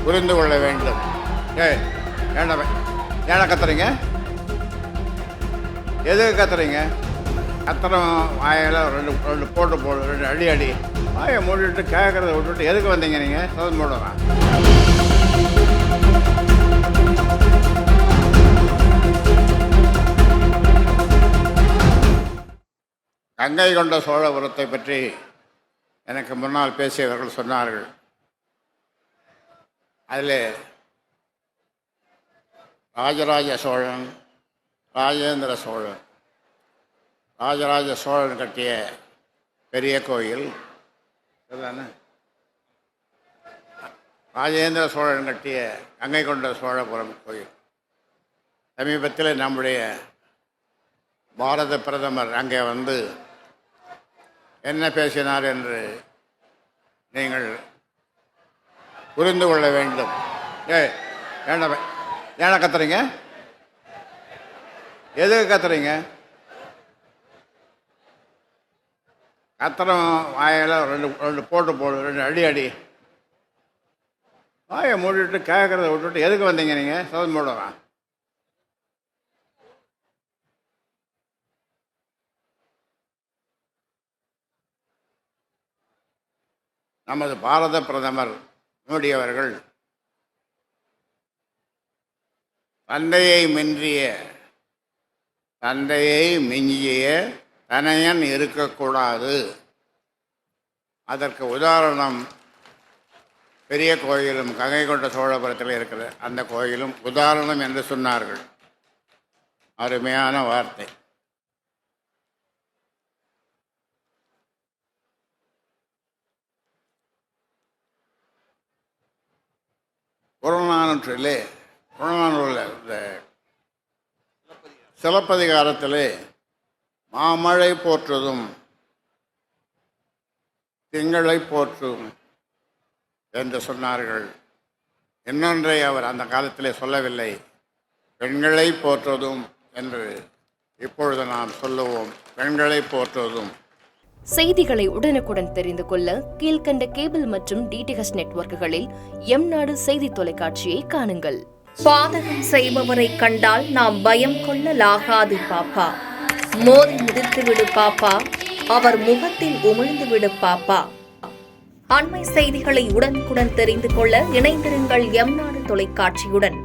புரிந்து கொள்ள வேண்டும். ஏன்னா கத்துறீங்க? எதுக்கு கத்துறீங்க? கத்துறோம் வாயில் ரெண்டு போட்டு 2 அடி வாயை மூடிட்டு கேட்குறத விட்டுட்டு எதுக்கு வந்தீங்க நீங்கள்? சோதனை போடுறான். கங்கை கொண்ட சோழபுரத்தை பற்றி எனக்கு முன்னால் பேசியவர்கள் சொன்னார்கள். அதில் ராஜராஜ சோழன், ராஜேந்திர சோழன், ராஜராஜ சோழன் கட்டிய பெரிய கோயில், ராஜேந்திர சோழன் கட்டிய கங்கை கொண்ட சோழபுரம் கோயில். சமீபத்தில் நம்முடைய பாரத பிரதமர் அங்கே வந்து என்ன பேசினார் என்று நீங்கள் புரிந்து கொள்ள வேண்டும். ஏன்னா கத்துறீங்க? எதுக்கு கத்துறீங்க? கத்துறோம் வாயில் ரெண்டு போட்டு 2 அடி வாயை மூடிட்டு கேட்குறத விட்டுட்டு எதுக்கு வந்தீங்க நீங்கள்? சோதனை போடுறான். நமது பாரத பிரதமர் மோடி அவர்கள் தந்தையை மிஞ்சிய தனையன் இருக்கக்கூடாது. அதற்கு உதாரணம் பெரிய கோயிலும் கங்கை கொண்ட சோழபுரத்தில் இருக்கிற அந்த கோயிலும் உதாரணம் என்று சொன்னார்கள். அருமையான வார்த்தை. புறநானூற்றிலே சிலப்பதிகாரத்திலே மாமழை போற்றுதும் திங்களை போற்றும் என்று சொன்னார்கள். இன்னொன்றை அவர் அந்த காலத்திலே சொல்லவில்லை. பெண்களை போற்றுவதும் என்று இப்பொழுது நாம் சொல்லுவோம். பெண்களை போற்றுவதும். செய்திகளை உடனுக்குடன் தெரிந்து கொள்ள கீழ்கண்ட கேபிள் மற்றும் டிடிஹெச் நெட்வொர்க்குகளில் எம்நாடு செய்தி தொலைக்காட்சியை காணுங்கள். பாதகம் செய்பவரை கண்டால் நாம் பயம் கொள்ளலாகாது பாப்பா. மோதி மிதித்துவிடு பாப்பா, அவர் முகத்தில் உமிழ்ந்துவிடு பாப்பா. அண்மை செய்திகளை உடனுக்குடன் தெரிந்து கொள்ள இணைந்திருங்கள் எம்நாடு தொலைக்காட்சியுடன்.